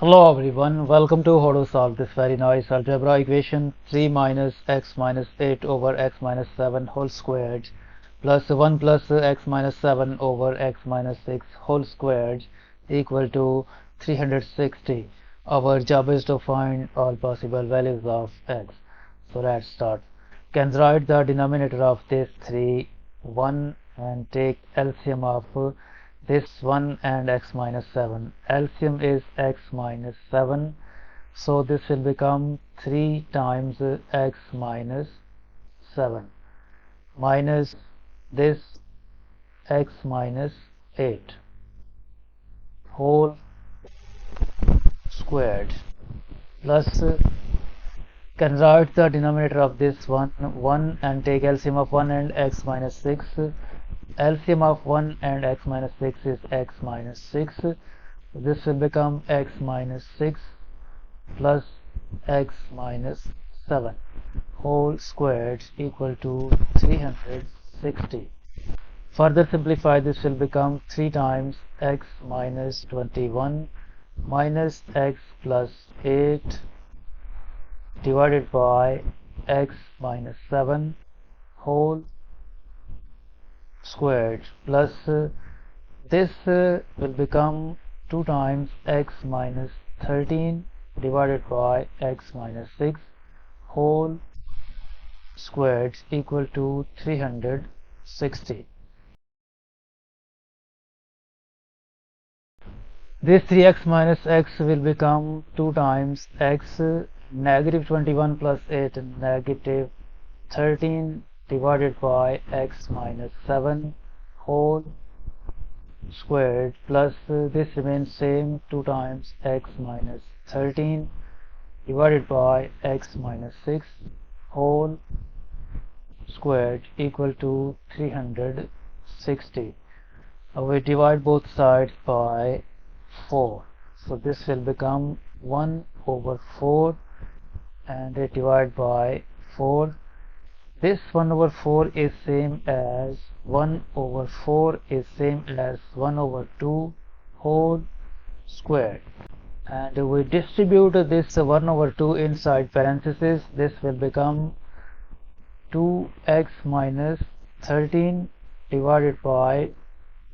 Hello everyone, welcome to how to solve this very nice algebra equation 3 minus x minus 8 over x minus 7 whole squared plus 1 plus x minus 7 over x minus 6 whole squared equal to 360. Our job is to find all possible values of x. So let's start. Can write the denominator of this 3 1 and take LCM of this 1 and x minus 7. LCM is x minus 7, so this will become 3 times x minus 7 minus this x minus 8 whole squared plus can write the denominator of this 1 and take LCM of 1 and x minus 6. LCM of 1 and x minus 6 is x minus 6. This will become x minus 6 plus x minus 7 whole squared equal to 360. Further simplify, this will become 3 times x minus 21 minus x plus 8 divided by x minus 7 whole squared plus this will become 2 times x minus 13 divided by x minus 6 whole squared equal to 360. This 3x minus x will become 2 times x negative 21 plus 8 negative 13 divided by x minus 7 whole squared plus this remains same 2 times x minus 13 divided by x minus 6 whole squared equal to 360. We divide both sides by 4, so this will become 1 over 4 and divide by 4. This 1 over 4 is same as 1 over 4 is same as 1 over 2 whole squared, and we distribute this 1 over 2 inside parentheses. This will become 2x minus 13 divided by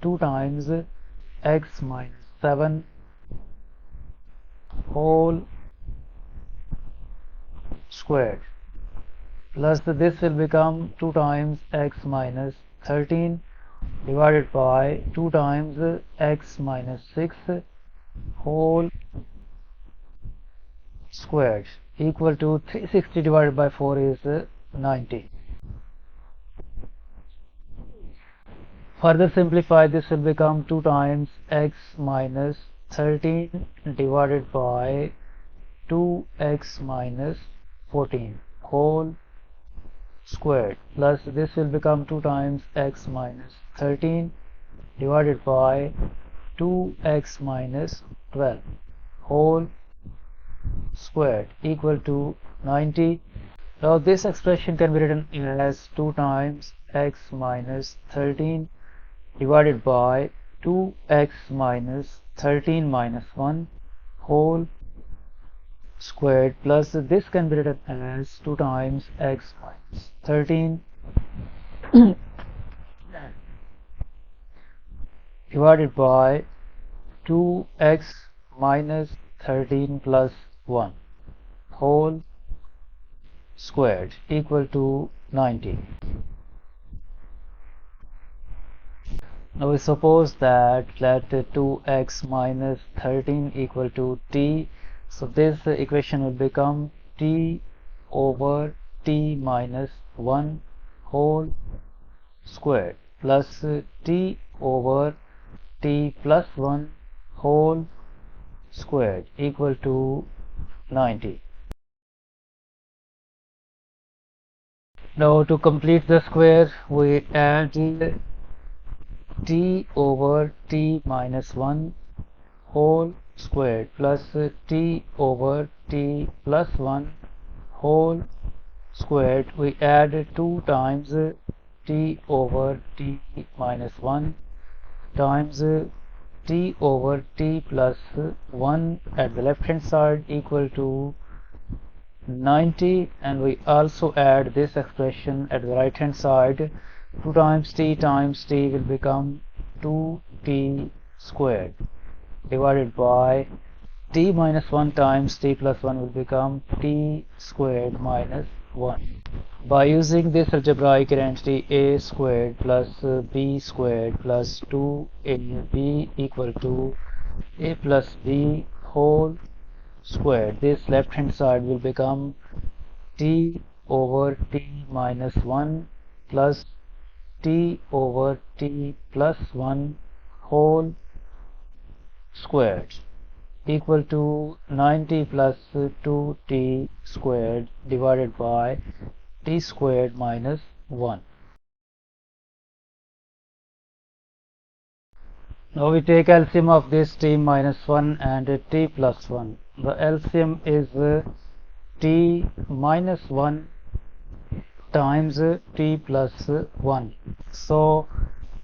2 times x minus 7 whole squared plus this will become 2 times x minus 13 divided by 2 times x minus 6 whole squared equal to 360 divided by 4 is 90. Further simplify, this will become 2 times x minus 13 divided by 2x minus 14 whole squared plus this will become 2 times x minus 13 divided by 2x minus 12 whole squared equal to 90. Now this expression can be written as 2 times x minus 13 divided by 2x minus 13 minus 1 whole squared plus this can be written as 2 times x minus 13 divided by 2x minus 13 plus 1 whole squared equal to 90. Now we suppose that let 2x minus 13 equal to t. So this equation will become t over t minus 1 whole squared plus t over t plus 1 whole squared equal to 90. Now to complete the square, we add t over t minus 1 whole squared plus t over t plus 1 whole squared. We add 2 times t over t minus 1 times t over t plus 1 at the left hand side equal to 90, and we also add this expression at the right hand side. 2 times t will become 2t squared divided by t minus 1 times t plus 1 will become t squared minus 1. By using this algebraic identity a squared plus b squared plus 2ab equal to a plus b whole squared, this left hand side will become t over t minus 1 plus t over t plus 1 whole squared equal to 90 plus 2t squared divided by t squared minus 1. Now we take LCM of this t minus 1 and t plus 1. The LCM is t minus 1 times t plus 1. So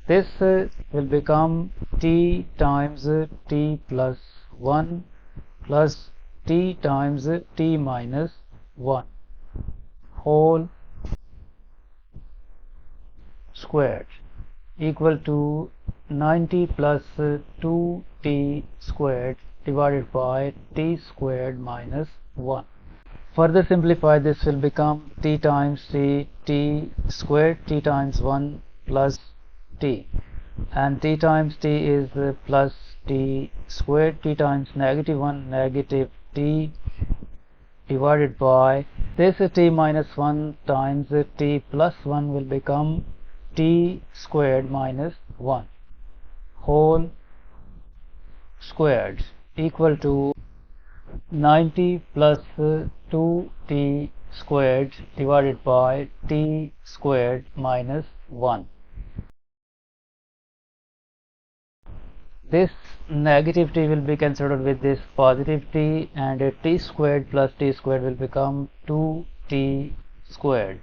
this will become t times t plus 1 plus t times t minus 1 whole squared equal to 90 plus 2t squared divided by t squared minus 1. Further simplify, this will become t times t squared, t times 1 plus t, and t times t is plus t squared, t times negative 1 negative t divided by this t minus 1 times t plus 1 will become t squared minus 1 whole squared equal to 90 plus 2t squared divided by t squared minus 1. This negative t will be cancelled with this positive t, and t squared plus t squared will become 2t squared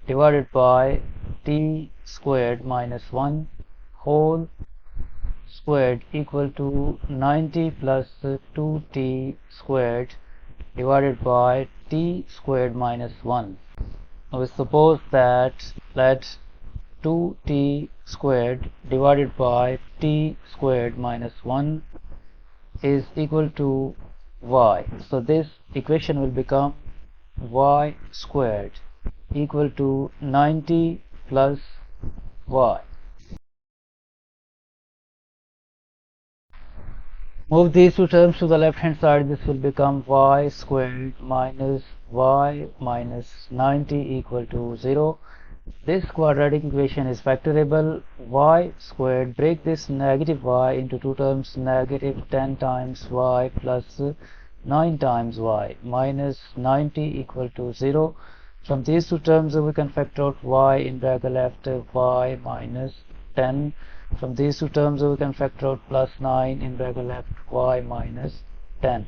divided by t squared minus 1 whole squared equal to 90 plus 2t squared divided by t squared minus 1. Now we suppose that let 2t squared divided by t squared minus 1 is equal to y. So this equation will become y squared equal to 90 plus y. Move these two terms to the left hand side. This will become y squared minus y minus 90 equal to 0. This quadratic equation is factorable. Y squared, break this negative y into two terms, negative 10 times y plus 9 times y minus 90 equal to 0. From these two terms we can factor out y in bracket left y minus 10. From these two terms we can factor out plus 9 in bracket left y minus 10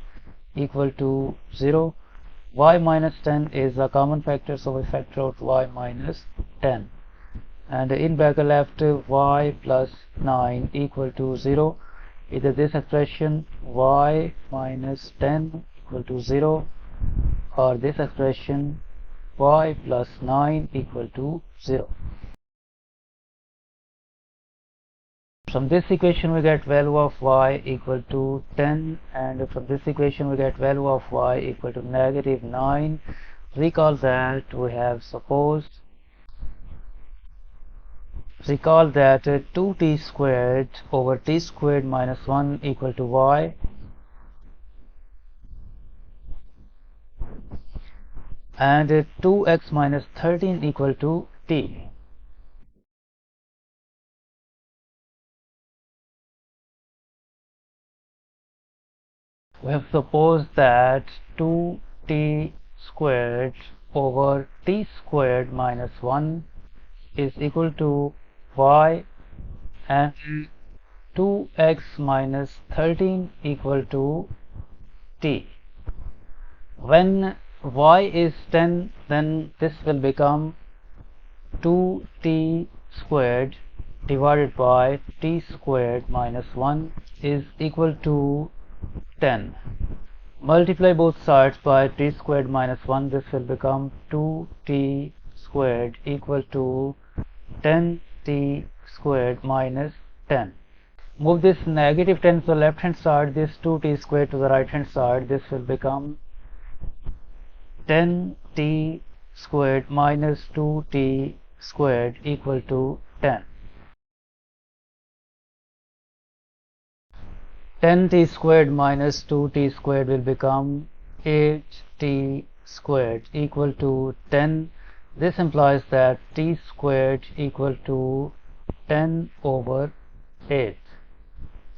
equal to 0. Y minus 10 is a common factor, so we factor out y minus 10, and in bracket left y plus 9 equal to 0. Either this expression y minus 10 equal to 0 or this expression y plus 9 equal to 0. From this equation we get value of y equal to 10, and from this equation we get value of y equal to negative 9. Recall that we have supposed, 2t squared over t squared minus 1 equal to y, and 2x minus 13 equal to t. We have supposed that 2t squared over t squared minus 1 is equal to y, and 2x minus 13 equal to t. When y is 10, then this will become 2t squared divided by t squared minus 1 is equal to 10. Multiply both sides by t squared minus 1. This will become 2t squared equal to 10t squared minus 10. Move this negative 10 to the left hand side, this 2t squared to the right hand side. This will become 10t squared minus 2t squared equal to 10. 10t squared minus 2t squared will become 8t squared equal to 10. This implies that t squared equal to 10 over 8.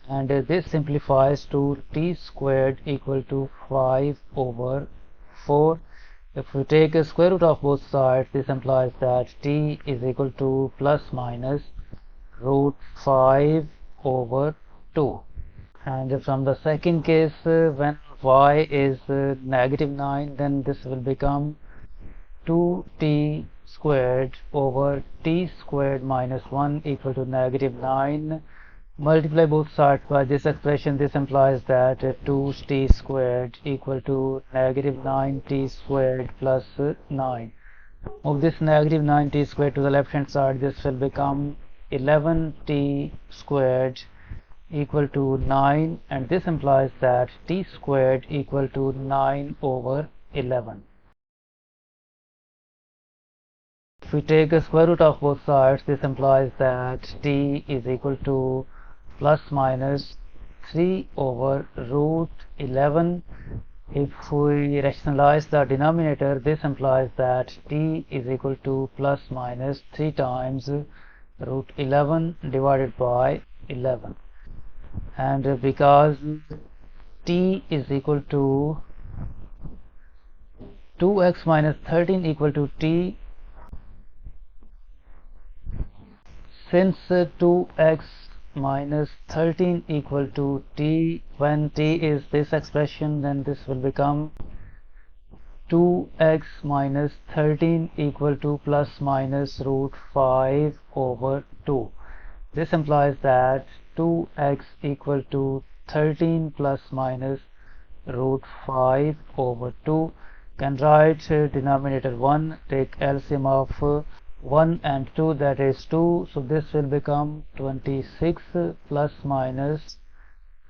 And this simplifies to t squared equal to 5 over 4. If we take a square root of both sides, this implies that t is equal to plus minus root 5 over 2. And from the second case, when y is negative 9, then this will become 2t squared over t squared minus 1 equal to negative 9. Multiply both sides by this expression. This implies that 2t squared equal to negative 9t squared plus 9. Move this negative 9t squared to the left hand side. This will become 11t squared equal to 9, and this implies that t squared equal to 9 over 11. If we take a square root of both sides, this implies that t is equal to plus minus 3 over root 11. If we rationalize the denominator, this implies that t is equal to plus minus 3 times root 11 divided by 11. And because t is equal to 2x minus 13 equal to t, since 2x minus 13 equal to t, when t is this expression, then this will become 2x minus 13 equal to plus minus root 5 over 2. This implies that 2x equal to 13 plus minus root 5 over 2. Can write denominator 1, take LCM of 1 and 2, that is 2. So this will become 26 plus minus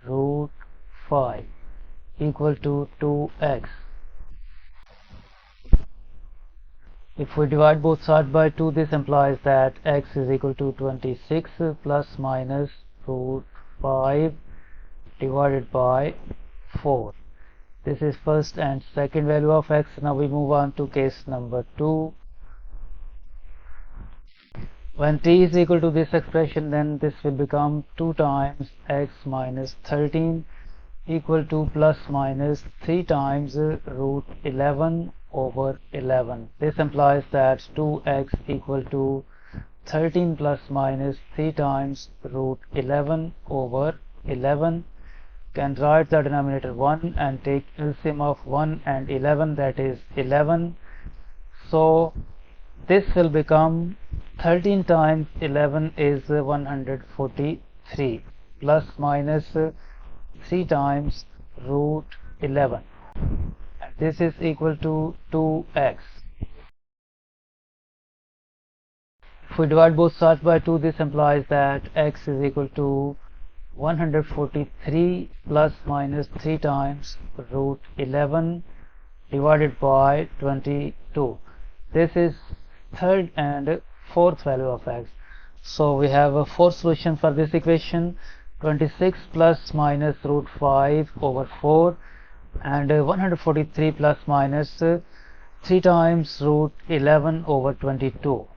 root 5 equal to 2x. If we divide both sides by 2, this implies that x is equal to 26 plus minus root 5 divided by 4. This is first and second value of x. Now we move on to case number 2. When t is equal to this expression, then this will become 2 times x minus 13 equal to plus minus 3 times root 11 over 11. This implies that 2x equal to 13 plus minus 3 times root 11 over 11. Can write the denominator 1 and take LCM of 1 and 11, that is 11. So this will become 13 times 11 is 143 plus minus 3 times root 11. This is equal to 2x. If we divide both sides by 2, this implies that x is equal to 143 plus minus 3 times root 11 divided by 22. This is third and fourth value of x. So we have a fourth solution for this equation: 26 plus minus root 5 over 4 and 143 plus minus 3 times root 11 over 22.